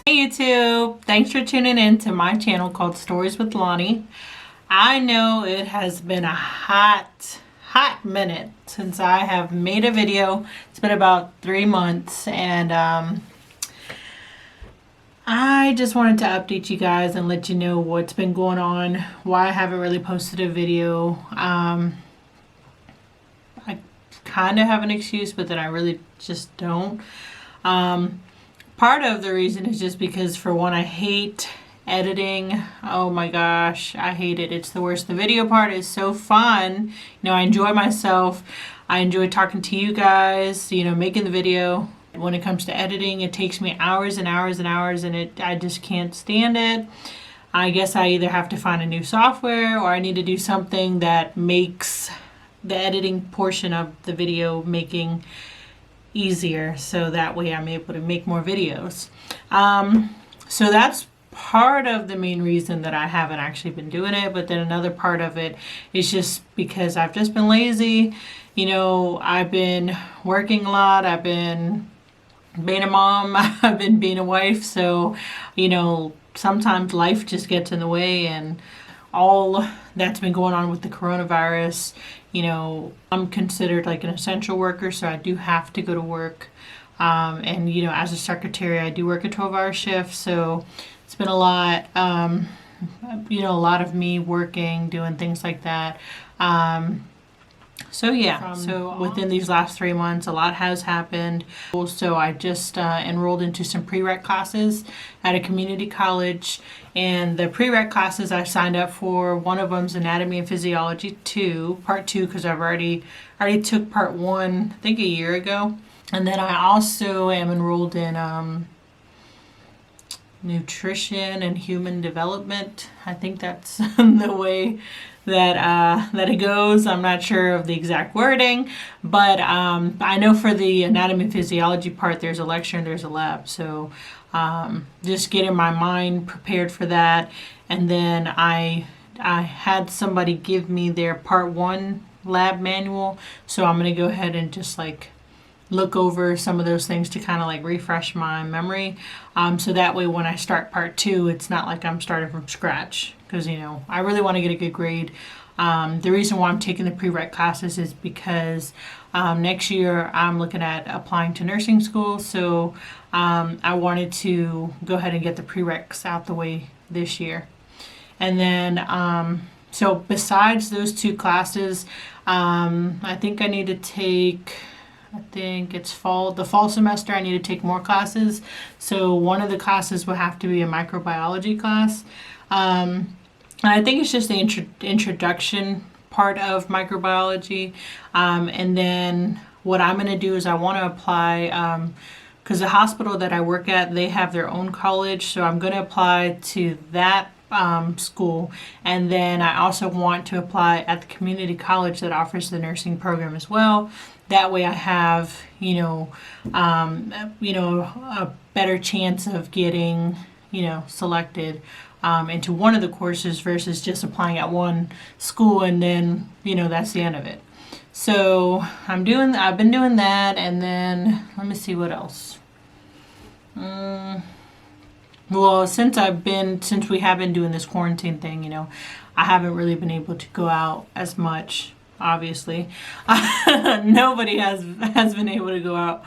Hey YouTube, thanks for tuning in to my channel called Stories with Lonnie. I know it has been a hot minute since I have made a video. It's been about 3 months, and I just wanted to update you guys and let you know what's been going on, why I haven't really posted a video. I kind of have an excuse, but then I really just don't. Part of the reason is just because, for one, I hate editing. Oh my gosh, I hate it. It's the worst. The video part is so fun. I enjoy myself. I enjoy talking to you guys, making the video. When it comes to editing, it takes me hours and hours and hours, and I just can't stand it. I guess I either have to find a new software, or I need to do something that makes the editing portion of the video making easier, so that way I'm able to make more videos. So that's part of the main reason that I haven't actually been doing it. But then another part of it is just because I've just been lazy. I've been working a lot. I've been being a mom. I've been being a wife. So, sometimes life just gets in the way, and all that's been going on with the coronavirus. I'm considered like an essential worker, so I do have to go to work. And, as a secretary, I do work a 12-hour shift, so it's been a lot, a lot of me working, doing things like that. So within these last 3 months, a lot has happened. So I just enrolled into some prereq classes at a community college, and the prereq classes I signed up for, one of them's Anatomy and Physiology 2, Part 2, because I've already took Part 1, I think a year ago. And then I also am enrolled in Nutrition and Human Development. I think that's the way that it goes. I'm not sure of the exact wording, but I know for the Anatomy and Physiology part, there's a lecture and there's a lab. So just getting my mind prepared for that. And then I had somebody give me their Part 1 lab manual, so I'm going to go ahead and just look over some of those things to kind of refresh my memory. So that way when I start Part 2, it's not like I'm starting from scratch, because I really want to get a good grade. The reason why I'm taking the prereq classes is because next year I'm looking at applying to nursing school, so I wanted to go ahead and get the prereqs out the way this year. And then so besides those 2 classes, I think I need to take, I think it's the fall semester, I need to take more classes. So one of the classes will have to be a microbiology class. And I think it's just the introduction part of microbiology. And then what I'm going to do is I want to apply, because the hospital that I work at, they have their own college. So I'm going to apply to that school. And then I also want to apply at the community college that offers the nursing program as well. That way I have, a better chance of getting, selected into one of the courses versus just applying at one school and then, that's the end of it. So I've been doing that, and then let me see what else. Well, since we have been doing this quarantine thing, I haven't really been able to go out as much. Obviously, nobody has been able to go out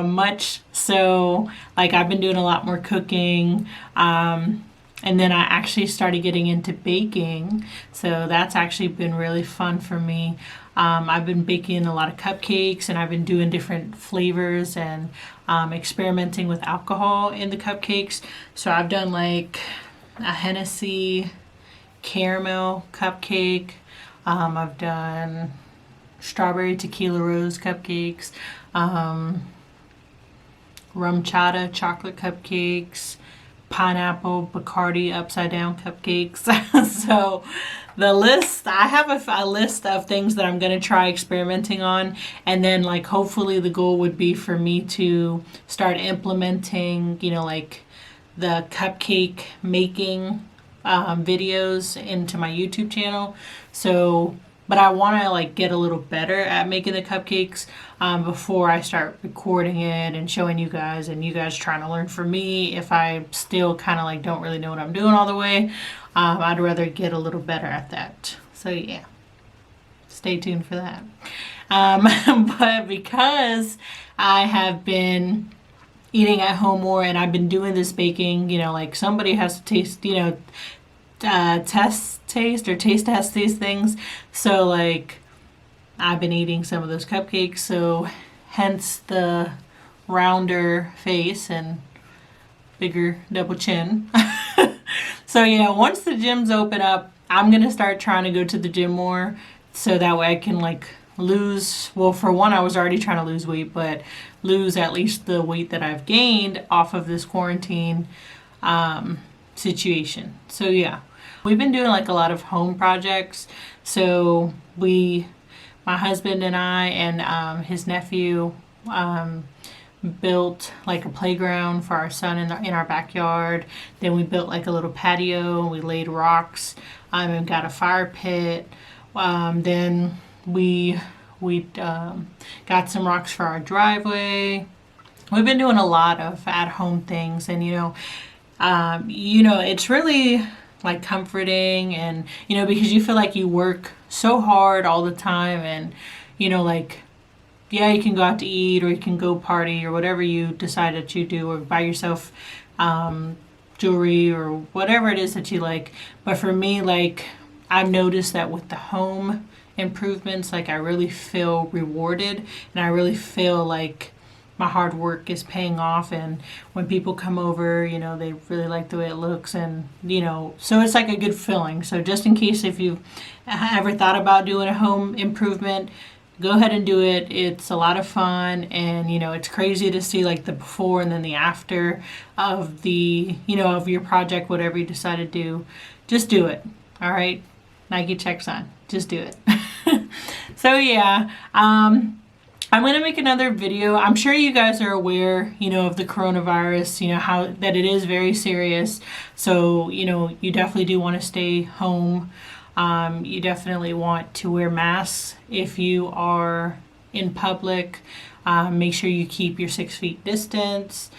much. So I've been doing a lot more cooking, and then I actually started getting into baking. So that's actually been really fun for me. I've been baking a lot of cupcakes, and I've been doing different flavors and experimenting with alcohol in the cupcakes. So I've done a Hennessy caramel cupcake. I've done strawberry tequila rose cupcakes, rum chata chocolate cupcakes, pineapple Bacardi upside down cupcakes. So I have a list of things that I'm going to try experimenting on, and then hopefully the goal would be for me to start implementing the cupcake making videos into my YouTube channel. So but I want to like get a little better at making the cupcakes before I start recording it and showing you guys, and you guys trying to learn from me. If I still kind of like don't really know what I'm doing all the way, I'd rather get a little better at that. So yeah, stay tuned for that. But because I have been eating at home more and I've been doing this baking, you know, like somebody has to taste, you know, taste test these things. So like I've been eating some of those cupcakes, so hence the rounder face and bigger double chin. So yeah, once the gyms open up, I'm gonna start trying to go to the gym more, so that way I can like lose, well, for one, I was already trying to lose weight, but lose at least the weight that I've gained off of this quarantine situation. So yeah, we've been doing like a lot of home projects. So my husband and I and his nephew built like a playground for our son in our backyard. Then we built like a little patio. We laid rocks and got a fire pit. Then we got some rocks for our driveway. We've been doing a lot of at-home things, and it's really like comforting, and because you feel like you work so hard all the time, and like, yeah, you can go out to eat or you can go party or whatever you decide that you do, or buy yourself jewelry or whatever it is that you like. But for me, like, I've noticed that with the home improvements, like I really feel rewarded, and I really feel like my hard work is paying off. And when people come over, they really like the way it looks, and so it's like a good feeling. So just in case if you've ever thought about doing a home improvement, go ahead and do it. It's a lot of fun, and it's crazy to see like the before and then the after of the of your project, whatever you decide to do. Just do it. All right, Nike checks on. Just do it. So yeah, I'm going to make another video. I'm sure you guys are aware, of the coronavirus, how that it is very serious. So, you definitely do want to stay home. You definitely want to wear masks if you are in public. Make sure you keep your 6 feet distance.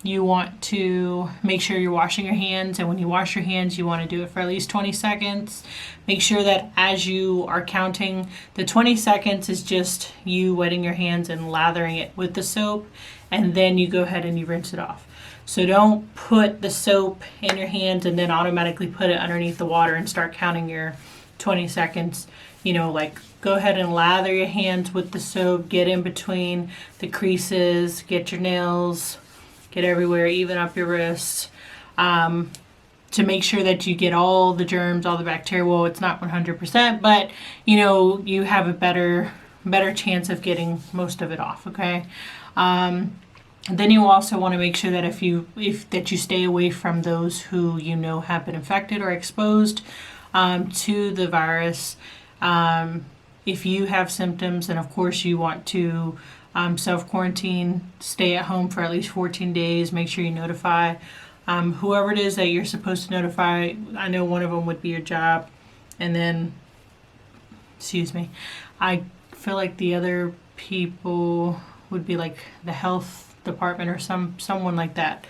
You want to make sure you're washing your hands, and when you wash your hands, you want to do it for at least 20 seconds. Make sure that as you are counting, the 20 seconds is just you wetting your hands and lathering it with the soap, and then you go ahead and you rinse it off. So don't put the soap in your hands and then automatically put it underneath the water and start counting your 20 seconds. Like, go ahead and lather your hands with the soap, get in between the creases, get your nails, get everywhere, even up your wrists, to make sure that you get all the germs, all the bacteria. Well, it's not 100%, but you have a better chance of getting most of it off. Okay. Then you also want to make sure that if you stay away from those who have been infected or exposed to the virus. If you have symptoms, then of course you want to self-quarantine, stay at home for at least 14 days. Make sure you notify whoever it is that you're supposed to notify. I know one of them would be your job. And then, I feel like the other people would be like the health department or someone like that.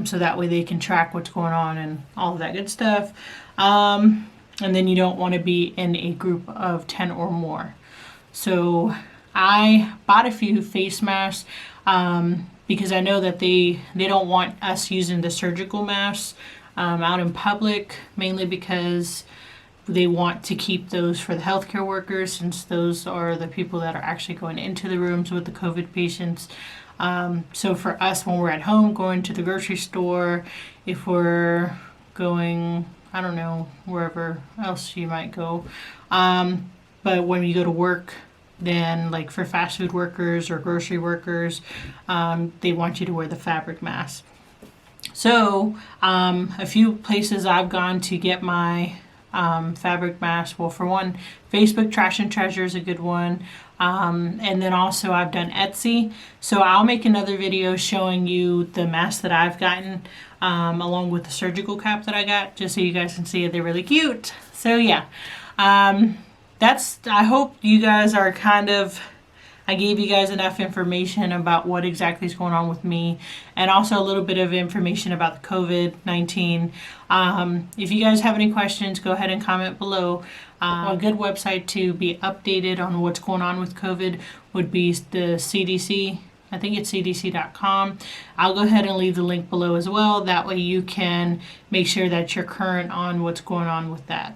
So that way they can track what's going on and all of that good stuff. And then you don't want to be in a group of 10 or more. So I bought a few face masks because I know that they don't want us using the surgical masks out in public, mainly because they want to keep those for the healthcare workers, since those are the people that are actually going into the rooms with the COVID patients. So for us, when we're at home, going to the grocery store, if we're going, I don't know, wherever else you might go. But when you go to work, then like for fast food workers or grocery workers, they want you to wear the fabric mask. So a few places I've gone to get my fabric mask. Well, for one, Facebook Trash and Treasure is a good one. And then also I've done Etsy. So I'll make another video showing you the mask that I've gotten, along with the surgical cap that I got, just so you guys can see it. They're really cute. So yeah. I hope you guys are I gave you guys enough information about what exactly is going on with me, and also a little bit of information about the COVID-19. If you guys have any questions, go ahead and comment below. A good website to be updated on what's going on with COVID would be the CDC. I think it's cdc.com. I'll go ahead and leave the link below as well. That way you can make sure that you're current on what's going on with that.